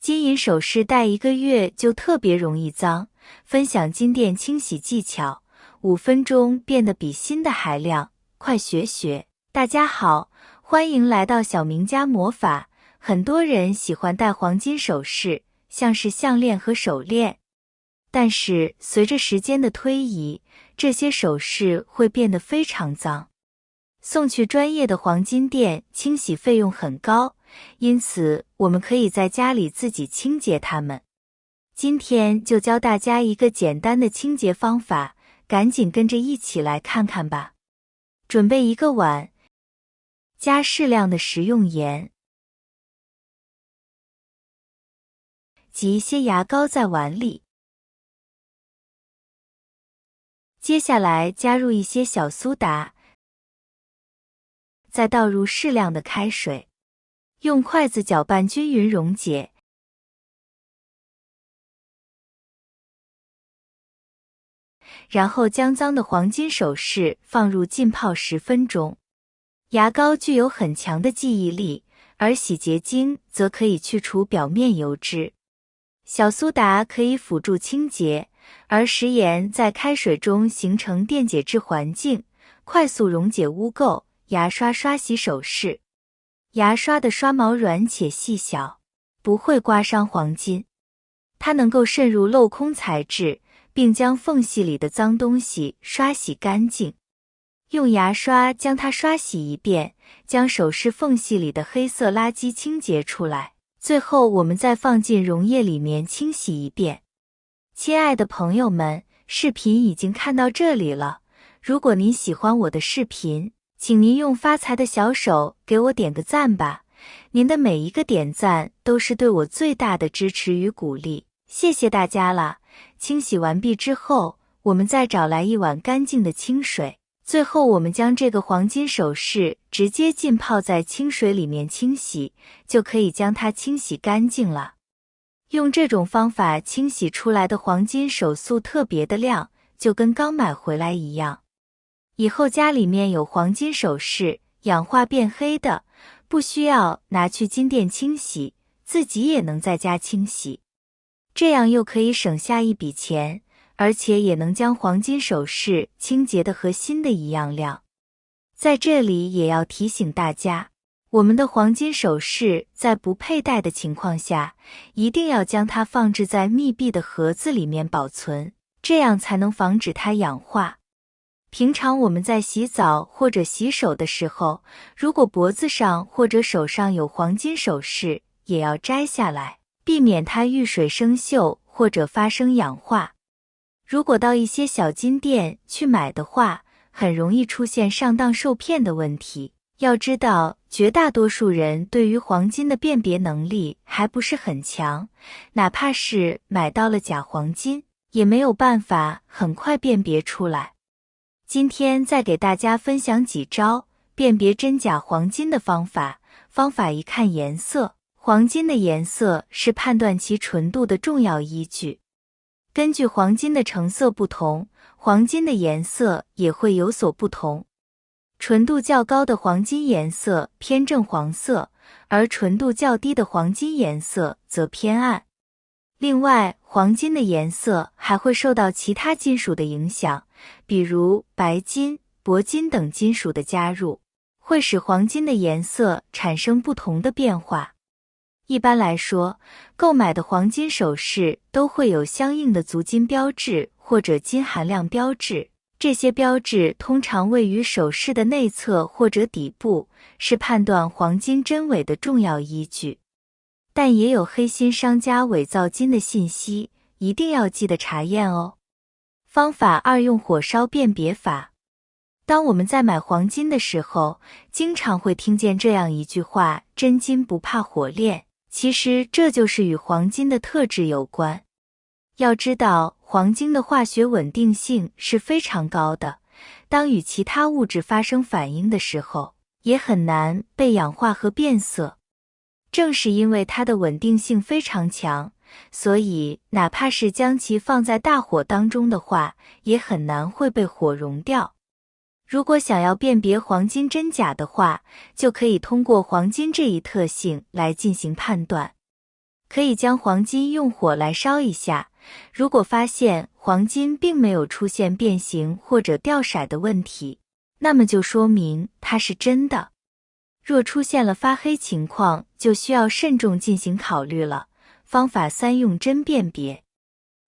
金银首饰戴1个月就特别容易脏，分享金店清洗技巧，5分钟变得比新的还亮，快学学！大家好，欢迎来到小明家魔法。很多人喜欢戴黄金首饰，像是项链和手链。但是随着时间的推移，这些首饰会变得非常脏。送去专业的黄金店，清洗费用很高，因此我们可以在家里自己清洁它们。今天就教大家一个简单的清洁方法，赶紧跟着一起来看看吧。准备1个碗，加适量的食用盐，挤一些牙膏在碗里。接下来加入一些小苏打，再倒入适量的开水，用筷子搅拌均匀溶解。然后将脏的黄金首饰放入浸泡10分钟。牙膏具有很强的记忆力，而洗洁精则可以去除表面油脂。小苏打可以辅助清洁，而食盐在开水中形成电解质环境，快速溶解污垢。牙刷刷洗首饰，牙刷的刷毛软且细小，不会刮伤黄金。它能够渗入镂空材质，并将缝隙里的脏东西刷洗干净。用牙刷将它刷洗一遍，将首饰缝隙里的黑色垃圾清洁出来。最后我们再放进溶液里面清洗一遍。亲爱的朋友们，视频已经看到这里了。如果您喜欢我的视频，请您用发财的小手给我点个赞吧。您的每一个点赞都是对我最大的支持与鼓励，谢谢大家了。清洗完毕之后，我们再找来一碗干净的清水。最后我们将这个黄金首饰直接浸泡在清水里面清洗，就可以将它清洗干净了。用这种方法清洗出来的黄金首塑特别的亮，就跟刚买回来一样。以后家里面有黄金首饰氧化变黑的，不需要拿去金店清洗，自己也能在家清洗。这样又可以省下一笔钱，而且也能将黄金首饰清洁的和新的一样亮。在这里也要提醒大家，我们的黄金首饰在不佩戴的情况下，一定要将它放置在密闭的盒子里面保存，这样才能防止它氧化。平常我们在洗澡或者洗手的时候，如果脖子上或者手上有黄金首饰，也要摘下来，避免它遇水生锈或者发生氧化。如果到一些小金店去买的话，很容易出现上当受骗的问题。要知道，绝大多数人对于黄金的辨别能力还不是很强，哪怕是买到了假黄金，也没有办法很快辨别出来。今天再给大家分享几招辨别真假黄金的方法。方法1，看颜色。黄金的颜色是判断其纯度的重要依据。根据黄金的成色不同，黄金的颜色也会有所不同。纯度较高的黄金颜色偏正黄色，而纯度较低的黄金颜色则偏暗。另外，黄金的颜色还会受到其他金属的影响，比如白金、铂金等金属的加入，会使黄金的颜色产生不同的变化。一般来说，购买的黄金首饰都会有相应的足金标志或者金含量标志，这些标志通常位于首饰的内侧或者底部，是判断黄金真伪的重要依据。但也有黑心商家伪造金的信息，一定要记得查验哦。方法2，用火烧辨别法。当我们在买黄金的时候，经常会听见这样一句话：真金不怕火炼。其实这就是与黄金的特质有关。要知道，黄金的化学稳定性是非常高的，当与其他物质发生反应的时候，也很难被氧化和变色。正是因为它的稳定性非常强，所以哪怕是将其放在大火当中的话，也很难会被火融掉。如果想要辨别黄金真假的话，就可以通过黄金这一特性来进行判断。可以将黄金用火来烧一下，如果发现黄金并没有出现变形或者掉色的问题，那么就说明它是真的。若出现了发黑情况，就需要慎重进行考虑了。方法3：用针辨别。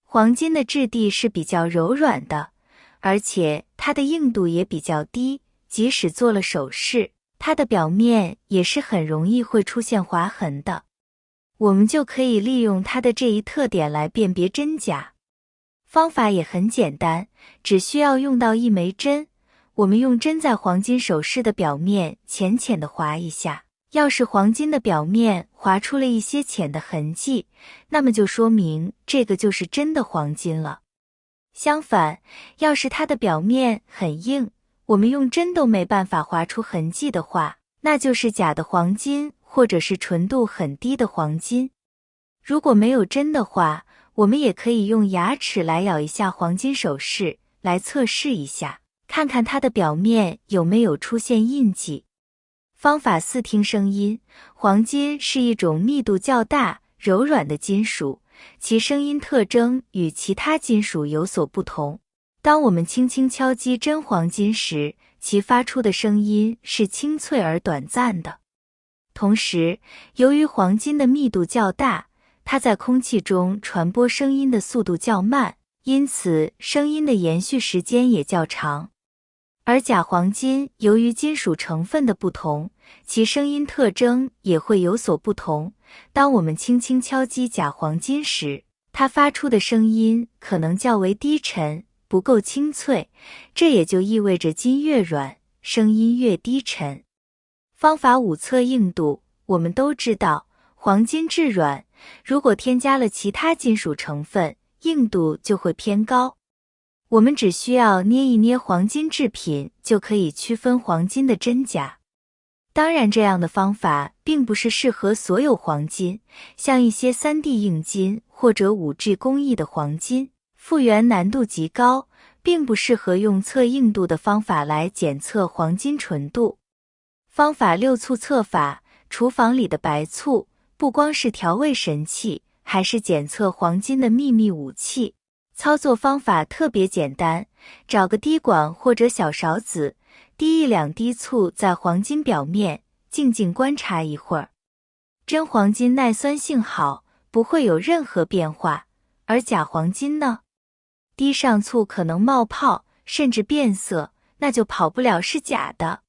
黄金的质地是比较柔软的，而且它的硬度也比较低，即使做了首饰，它的表面也是很容易会出现划痕的。我们就可以利用它的这一特点来辨别真假。方法也很简单，只需要用到1枚针。我们用针在黄金首饰的表面浅浅地划一下，要是黄金的表面划出了一些浅的痕迹，那么就说明这个就是真的黄金了。相反，要是它的表面很硬，我们用针都没办法划出痕迹的话，那就是假的黄金，或者是纯度很低的黄金。如果没有针的话，我们也可以用牙齿来咬一下黄金首饰，来测试一下，看看它的表面有没有出现印记。方法4：听声音。黄金是一种密度较大、柔软的金属，其声音特征与其他金属有所不同。当我们轻轻敲击真黄金时，其发出的声音是清脆而短暂的。同时，由于黄金的密度较大，它在空气中传播声音的速度较慢，因此声音的延续时间也较长。而假黄金由于金属成分的不同，其声音特征也会有所不同。当我们轻轻敲击假黄金时，它发出的声音可能较为低沉，不够清脆，这也就意味着金越软，声音越低沉。方法5：测硬度。我们都知道，黄金质软，如果添加了其他金属成分，硬度就会偏高。我们只需要捏一捏黄金制品，就可以区分黄金的真假。当然，这样的方法并不是适合所有黄金，像一些3D 硬金或者5G 工艺的黄金，复原难度极高，并不适合用测硬度的方法来检测黄金纯度。方法6：醋测法。厨房里的白醋不光是调味神器，还是检测黄金的秘密武器。操作方法特别简单，找个滴管或者小勺子，滴1-2滴醋在黄金表面，静静观察一会儿。真黄金耐酸性好，不会有任何变化，而假黄金呢？滴上醋可能冒泡，甚至变色，那就跑不了是假的。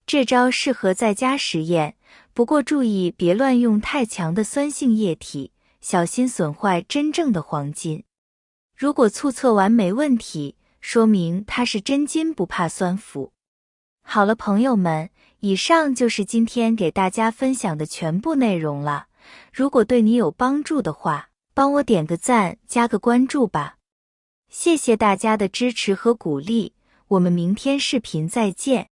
这招适合在家实验，不过注意别乱用太强的酸性液体，小心损坏真正的黄金。如果醋测完没问题，说明它是真金不怕酸腐。好了，朋友们，以上就是今天给大家分享的全部内容了。如果对你有帮助的话，帮我点个赞，加个关注吧。谢谢大家的支持和鼓励，我们明天视频再见。